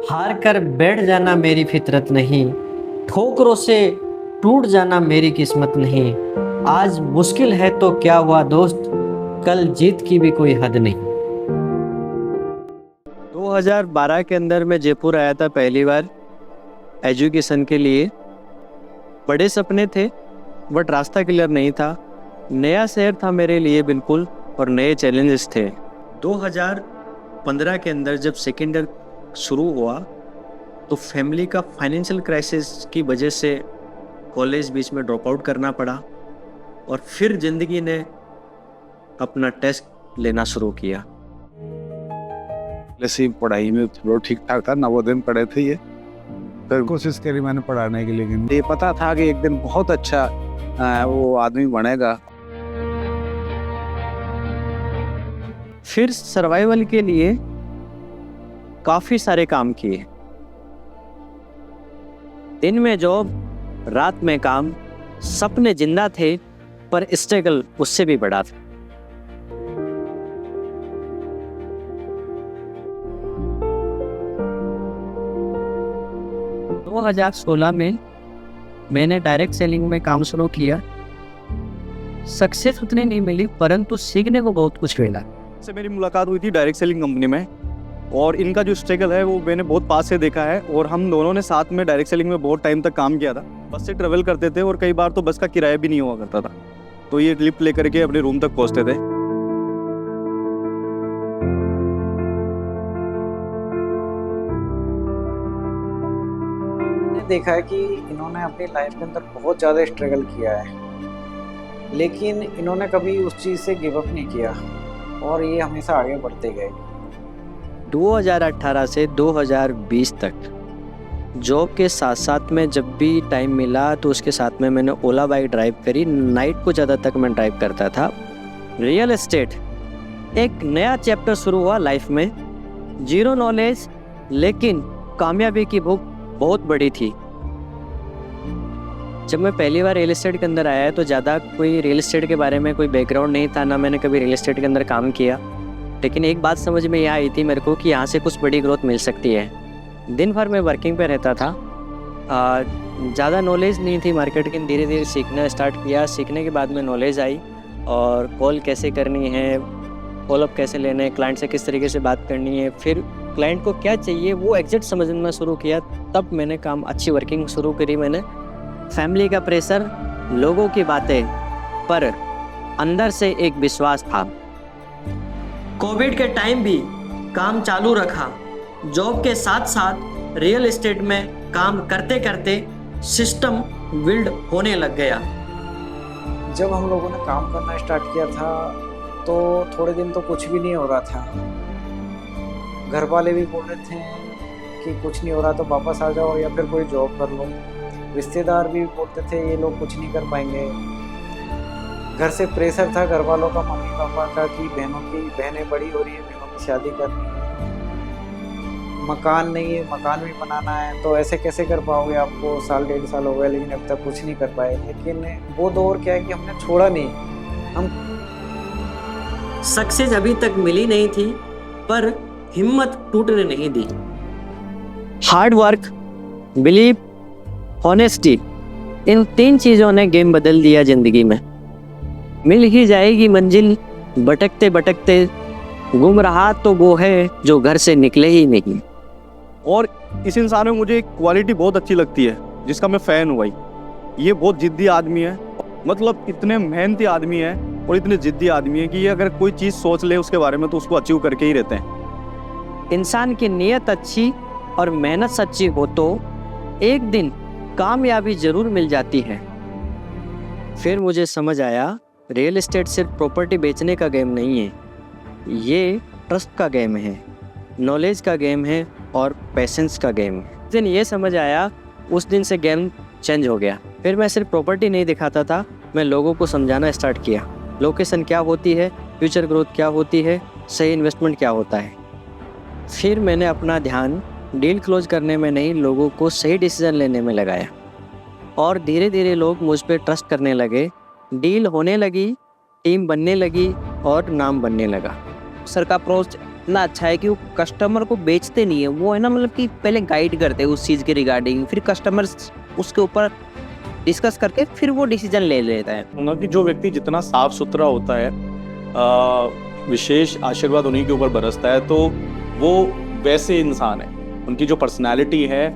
हार कर बैठ जाना मेरी फितरत नहीं, ठोकरों से टूट जाना मेरी किस्मत नहीं। आज मुश्किल है तो क्या हुआ दोस्त, कल जीत की भी कोई हद नहीं। 2012 के अंदर मैं जयपुर आया था पहली बार एजुकेशन के लिए। बड़े सपने थे बट रास्ता क्लियर नहीं था। नया शहर था मेरे लिए बिल्कुल और नए चैलेंजेस थे। 2015 के अंदर जब सेकेंड ईयर शुरू हुआ तो फैमिली का फाइनेंशियल क्राइसिस की वजह से कॉलेज बीच में ड्रॉप आउट करना पड़ा और फिर ज़िंदगी ने अपना टेस्ट लेना शुरू किया। जैसे पढ़ाई में थोड़ा ठीक ठाक था, नवोदय में पढ़े थे ये, फिर कोशिश करी मैंने पढ़ाने की, लेकिन ये पता था कि एक दिन बहुत अच्छा वो आदमी बनेगा। फिर सर्वाइवल के लिए काफ़ी सारे काम किए। दिन में जॉब, रात में काम। सपने जिंदा थे पर स्ट्रगल उससे भी बड़ा था। दो 2016 में मैंने डायरेक्ट सेलिंग में काम शुरू किया। सक्सेस उतनी नहीं मिली परंतु सीखने को बहुत कुछ मिला। से मेरी मुलाकात हुई थी डायरेक्ट सेलिंग कंपनी में और इनका जो स्ट्रगल है वो मैंने बहुत पास से देखा है और हम दोनों ने साथ में डायरेक्ट सेलिंग में बहुत टाइम तक काम किया था। बस से ट्रेवल करते थे और कई बार तो बस का किराया भी नहीं हुआ करता था, तो ये लिफ्ट लेकर के अपने रूम तक पहुंचते थे। मैंने देखा है कि इन्होंने अपनी लाइफ के अंदर बहुत ज़्यादा स्ट्रगल किया है, लेकिन इन्होंने कभी उस चीज़ से गिव अप नहीं किया और ये हमेशा आगे बढ़ते गए। 2018 से 2020 तक जॉब के साथ साथ में जब भी टाइम मिला तो उसके साथ में मैंने ओला बाइक ड्राइव करी। नाइट को ज़्यादा तक मैं ड्राइव करता था। रियल एस्टेट एक नया चैप्टर शुरू हुआ लाइफ में। जीरो नॉलेज लेकिन कामयाबी की भूख बहुत बड़ी थी। जब मैं पहली बार रियल एस्टेट के अंदर आया तो ज़्यादा कोई रियल एस्टेट के बारे में कोई बैकग्राउंड नहीं था, ना मैंने कभी रियल एस्टेट के अंदर काम किया। लेकिन एक बात समझ में यह आई थी मेरे को कि यहाँ से कुछ बड़ी ग्रोथ मिल सकती है। दिन भर मैं वर्किंग पे रहता था, ज़्यादा नॉलेज नहीं थी मार्केट की। धीरे धीरे सीखना स्टार्ट किया। सीखने के बाद में नॉलेज आई और कॉल कैसे करनी है, फॉलोअप कैसे लेना है, क्लाइंट से किस तरीके से बात करनी है, फिर क्लाइंट को क्या चाहिए वो एग्जैक्ट समझना शुरू किया। तब मैंने काम अच्छी वर्किंग शुरू करी। मैंने फैमिली का प्रेशर, लोगों की बातें, पर अंदर से एक विश्वास था। कोविड के टाइम भी काम चालू रखा। जॉब के साथ साथ रियल एस्टेट में काम करते करते सिस्टम बिल्ड होने लग गया। जब हम लोगों ने काम करना स्टार्ट किया था तो थोड़े दिन तो कुछ भी नहीं हो रहा था। घर वाले भी बोल रहे थे कि कुछ नहीं हो रहा तो वापस आ जाओ या फिर कोई जॉब कर लो। रिश्तेदार भी बोलते थे ये लोग कुछ नहीं कर पाएंगे। घर से प्रेशर था घर वालों का, मम्मी पापा का, कि बहनें बड़ी हो रही है, बहनों की शादी करनी है, मकान नहीं है, मकान भी बनाना है, तो ऐसे कैसे कर पाओगे, आपको साल 1.5 साल हो गया लेकिन अब तक कुछ नहीं कर पाए। लेकिन वो दौर क्या है कि हमने छोड़ा नहीं। हम सक्सेस अभी तक मिली नहीं थी पर हिम्मत टूटने नहीं दी। हार्ड वर्क, बिलीव, ऑनेस्टी, इन 3 चीज़ों ने गेम बदल दिया ज़िंदगी में। मिल ही जाएगी मंजिल, भटकते भटकते गुम रहा तो वो है जो घर से निकले ही नहीं। और इस इंसान में मुझे एक क्वालिटी बहुत अच्छी लगती है जिसका मैं फ़ैन हूँ भाई। ये बहुत जिद्दी आदमी है, मतलब इतने मेहनती आदमी है और इतने जिद्दी आदमी है कि ये अगर कोई चीज़ सोच ले उसके बारे में तो उसको अचीव करके ही रहते हैं। इंसान की नीयत अच्छी और मेहनत सच्ची हो तो एक दिन कामयाबी ज़रूर मिल जाती है। फिर मुझे समझ आया रियल एस्टेट सिर्फ प्रॉपर्टी बेचने का गेम नहीं है, ये ट्रस्ट का गेम है, नॉलेज का गेम है और पेशेंस का गेम है। जिस दिन ये समझ आया उस दिन से गेम चेंज हो गया। फिर मैं सिर्फ प्रॉपर्टी नहीं दिखाता था, मैं लोगों को समझाना स्टार्ट किया। लोकेशन क्या होती है, फ्यूचर ग्रोथ क्या होती है, सही इन्वेस्टमेंट क्या होता है। फिर मैंने अपना ध्यान डील क्लोज करने में नहीं, लोगों को सही डिसीजन लेने में लगाया और धीरे धीरे लोग मुझ पर ट्रस्ट करने लगे। डील होने लगी, टीम बनने लगी और नाम बनने लगा। सर का अप्रोच इतना अच्छा है कि वो कस्टमर को बेचते नहीं है, वो है ना मतलब कि पहले गाइड करते हैं उस चीज़ के रिगार्डिंग, फिर कस्टमर उसके ऊपर डिस्कस करके फिर वो डिसीजन ले लेता है। कहूँगा कि जो व्यक्ति जितना साफ सुथरा होता है, विशेष आशीर्वाद उन्हीं के ऊपर बरसता है, तो वो वैसे इंसान है। उनकी जो पर्सनालिटी है,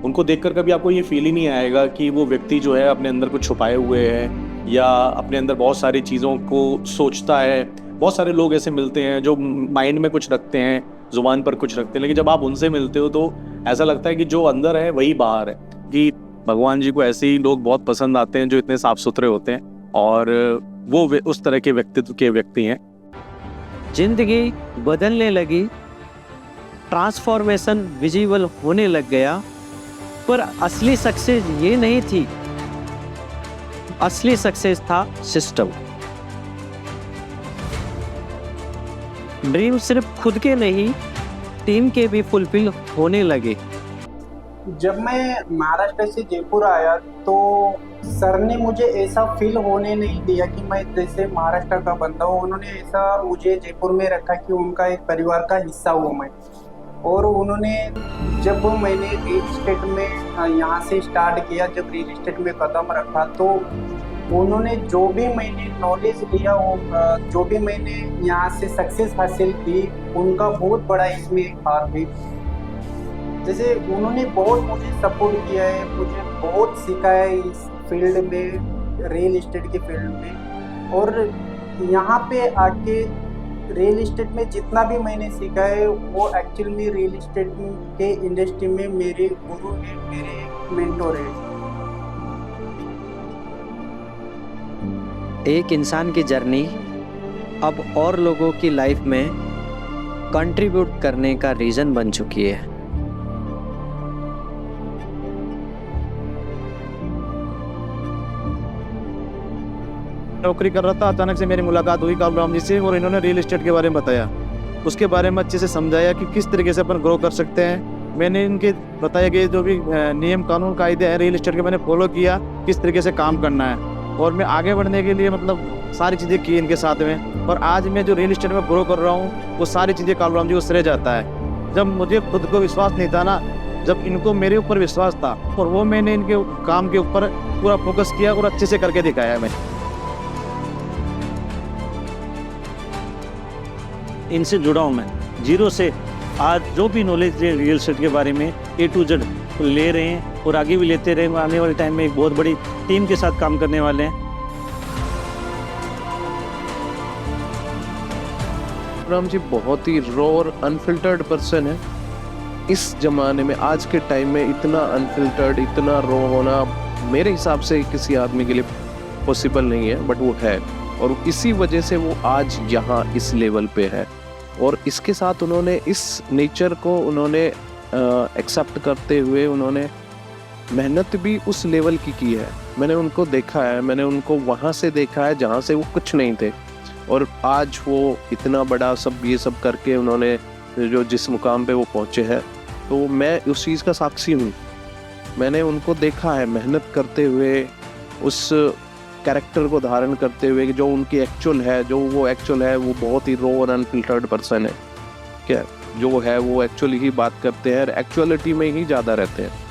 उनको देखकर कभी आपको ये फील ही नहीं आएगा कि वो व्यक्ति जो है अपने अंदर कुछ छुपाए हुए है या अपने अंदर बहुत सारी चीज़ों को सोचता है। बहुत सारे लोग ऐसे मिलते हैं जो माइंड में कुछ रखते हैं, जुबान पर कुछ रखते हैं, लेकिन जब आप उनसे मिलते हो तो ऐसा लगता है कि जो अंदर है वही बाहर है। कि भगवान जी को ऐसे ही लोग बहुत पसंद आते हैं जो इतने साफ सुथरे होते हैं, और वो उस तरह के व्यक्तित्व के व्यक्ति हैं। जिंदगी बदलने लगी, ट्रांसफॉर्मेशन विजिबल होने लग गया, पर असली सक्सेस ये नहीं थी। असली सक्सेस था सिस्टम। ड्रीम सिर्फ खुद के नहीं, टीम के भी फुलफिल होने लगे। जब मैं महाराष्ट्र से जयपुर आया तो सर ने मुझे ऐसा फील होने नहीं दिया कि मैं जैसे महाराष्ट्र का बंदा हूँ। उन्होंने ऐसा मुझे जयपुर में रखा कि उनका एक परिवार का हिस्सा हूँ मैं। और उन्होंने जब मैंने रियल इस्टेट में यहाँ से स्टार्ट किया, जब रियल इस्टेट में कदम रखा, तो उन्होंने जो भी मैंने नॉलेज लिया, वो जो भी मैंने यहाँ से सक्सेस हासिल की, उनका बहुत बड़ा इसमें हाथ है। जैसे उन्होंने बहुत मुझे सपोर्ट किया है, मुझे बहुत सिखाया है इस फील्ड में, रियल इस्टेट के फील्ड में। और यहाँ पे आके रियल इस्टेट में जितना भी मैंने सीखा है वो एक्चुअल में रियल इस्टेट के इंडस्ट्री में मेरे गुरु है, मेरे मेंटोर है। एक इंसान की जर्नी अब और लोगों की लाइफ में कंट्रीब्यूट करने का रीज़न बन चुकी है। नौकरी कर रहा था, अचानक से मेरी मुलाकात हुई कालूराम जी से, और इन्होंने रियल एस्टेट के बारे में बताया। उसके बारे में अच्छे से समझाया कि किस तरीके से अपन ग्रो कर सकते हैं। मैंने इनके बताया कि जो भी नियम कानून कायदे हैं रियल एस्टेट के, मैंने फॉलो किया, किस तरीके से काम करना है। और मैं आगे बढ़ने के लिए मतलब सारी चीज़ें की इनके साथ में। और आज मैं जो रियल एस्टेट में ग्रो कर रहा हूँ वो सारी चीज़ें कालूराम जी को श्रेय जाता है। जब मुझे खुद को विश्वास नहीं था ना, जब इनको मेरे ऊपर विश्वास था, और वो मैंने इनके काम के ऊपर पूरा फोकस किया और अच्छे से करके दिखाया। मैं इनसे जुड़ा हूँ, मैं जीरो से आज जो भी नॉलेज रियल एस्टेट के बारे में A to Z ले रहे हैं और आगे भी लेते रहेंगे। आने वाले टाइम में एक बहुत बड़ी टीम के साथ काम करने वाले हैं। राम जी बहुत ही रॉ और अनफिल्टर्ड पर्सन है। इस ज़माने में, आज के टाइम में इतना अनफिल्टर्ड, इतना रॉ होना मेरे हिसाब से किसी आदमी के लिए पॉसिबल नहीं है, बट वो है। और इसी वजह से वो आज यहाँ इस लेवल पे है। और इसके साथ उन्होंने इस नेचर को उन्होंने एक्सेप्ट करते हुए उन्होंने मेहनत भी उस लेवल की है। मैंने उनको देखा है, मैंने उनको वहाँ से देखा है जहाँ से वो कुछ नहीं थे, और आज वो इतना बड़ा सब ये सब करके उन्होंने जो जिस मुकाम पे वो पहुँचे हैं, तो मैं उस चीज़ का साक्षी हूँ। मैंने उनको देखा है मेहनत करते हुए, उस कैरेक्टर को धारण करते हुए कि जो उनकी एक्चुअल है, जो वो एक्चुअल है, वो बहुत ही रॉ और अनफिल्टर्ड पर्सन है। क्या जो है वो एक्चुअली ही बात करते हैं, एक्चुअलिटी में ही ज़्यादा रहते हैं।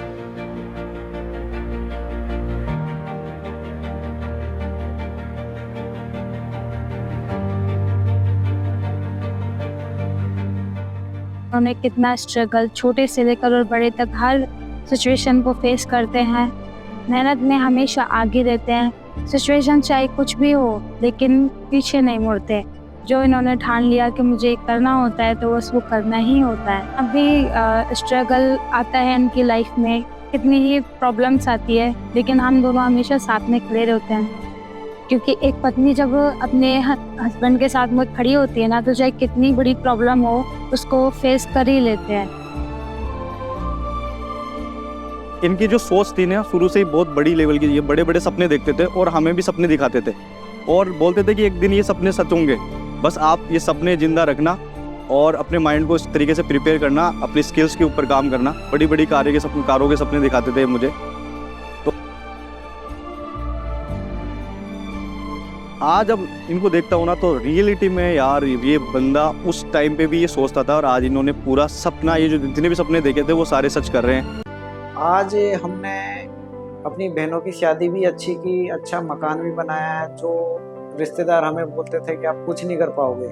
उन्होंने कितना स्ट्रगल छोटे से लेकर और बड़े तक हर सिचुएशन को फेस करते हैं, मेहनत में हमेशा आगे रहते हैं। सिचुएशन चाहे कुछ भी हो, लेकिन पीछे नहीं मुड़ते। जो इन्होंने ठान लिया कि मुझे करना होता है तो बस वो करना ही होता है। अभी स्ट्रगल आता है इनकी लाइफ में, कितनी ही प्रॉब्लम्स आती है, लेकिन हम दोनों हमेशा साथ में खड़े रहते हैं। क्योंकि एक पत्नी जब अपने हस्बैंड के साथ में खड़ी होती है ना, तो चाहे कितनी बड़ी प्रॉब्लम हो उसको फेस कर ही लेते हैं। इनकी जो सोच थी ना, शुरू से ही बहुत बड़ी लेवल की, ये बड़े बड़े सपने देखते थे और हमें भी सपने दिखाते थे, और बोलते थे कि एक दिन ये सपने सच होंगे। बस आप ये सपने जिंदा रखना और अपने माइंड को इस तरीके से प्रिपेयर करना, अपनी स्किल्स के ऊपर काम करना। बड़ी बड़ी कारों के सपने दिखाते थे मुझे। तो आज अब इनको देखता हूँ ना तो रियलिटी में यार ये बंदा उस टाइम पे भी ये सोचता था और आज इन्होंने पूरा सपना, ये जो जितने भी सपने देखे थे वो सारे सच कर रहे हैं। आज हमने अपनी बहनों की शादी भी अच्छी की, अच्छा मकान भी बनाया है। जो रिश्तेदार हमें बोलते थे कि आप कुछ नहीं कर पाओगे,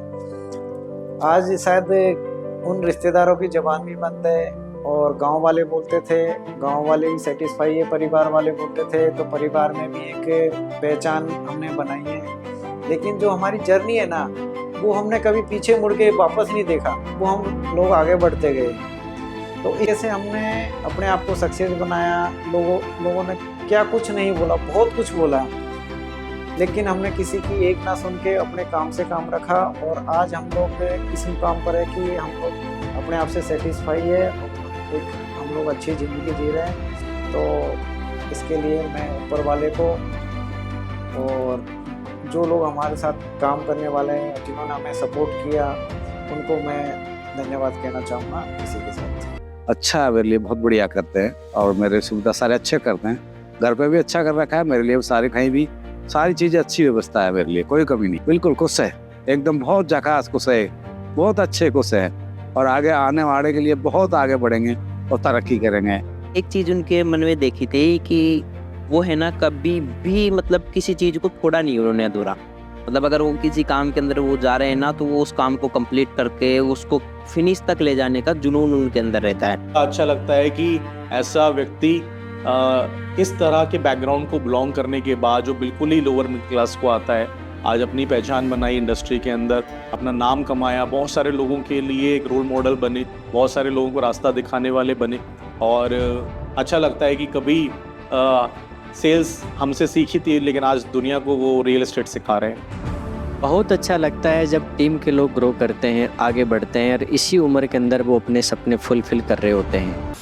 आज शायद उन रिश्तेदारों की ज़बान भी बंद है। और गांव वाले बोलते थे, गांव वाले भी सेटिस्फाई है, परिवार वाले बोलते थे, तो परिवार में भी एक पहचान हमने बनाई है। लेकिन जो हमारी जर्नी है ना, वो हमने कभी पीछे मुड़ के वापस नहीं देखा, वो हम लोग आगे बढ़ते गए। तो ऐसे हमने अपने आप को सक्सेस बनाया। लोगों ने क्या कुछ नहीं बोला, बहुत कुछ बोला, लेकिन हमने किसी की एक ना सुन के अपने काम से काम रखा। और आज हम लोग इस मुकाम पर है कि हम लोग अपने आप से सेटिस्फाई है, एक हम लोग अच्छी ज़िंदगी जी रहे हैं। तो इसके लिए मैं ऊपर वाले को और जो लोग हमारे साथ काम करने वाले हैं, जिन्होंने हमें सपोर्ट किया, उनको मैं धन्यवाद कहना चाहूँगा इसी के साथ। अच्छा है, मेरे लिए बहुत बढ़िया करते हैं और मेरे सुविधा सारे अच्छे करते हैं। घर पे भी अच्छा कर रखा है मेरे लिए, सारे कहीं भी सारी चीज़ें अच्छी व्यवस्था है मेरे लिए, कोई कमी नहीं। बिल्कुल खुश है, एकदम बहुत झकास खुश है, बहुत अच्छे खुश है और आगे आने वाले के लिए बहुत आगे बढ़ेंगे और तरक्की करेंगे। एक चीज उनके मन में देखी थी कि वो है ना कभी भी मतलब किसी चीज को छोड़ा नहीं उन्होंने अधूरा। मतलब अगर वो किसी काम के अंदर वो जा रहे हैं ना, तो वो उस काम को कंप्लीट करके उसको फिनिश तक ले जाने का जुनून उनके अंदर रहता है। अच्छा लगता है कि ऐसा व्यक्ति इस तरह के बैकग्राउंड को बिलोंग करने के बाद जो बिल्कुल ही लोअर मिडिल क्लास को आता है, आज अपनी पहचान बनाई इंडस्ट्री के अंदर, अपना नाम कमाया, बहुत सारे लोगों के लिए एक रोल मॉडल बने, बहुत सारे लोगों को रास्ता दिखाने वाले बने। और अच्छा लगता है कि कभी सेल्स हमसे सीखी थी, लेकिन आज दुनिया को वो रियल एस्टेट सिखा रहे हैं। बहुत अच्छा लगता है जब टीम के लोग ग्रो करते हैं, आगे बढ़ते हैं और इसी उम्र के अंदर वो अपने सपने फुलफिल कर रहे होते हैं।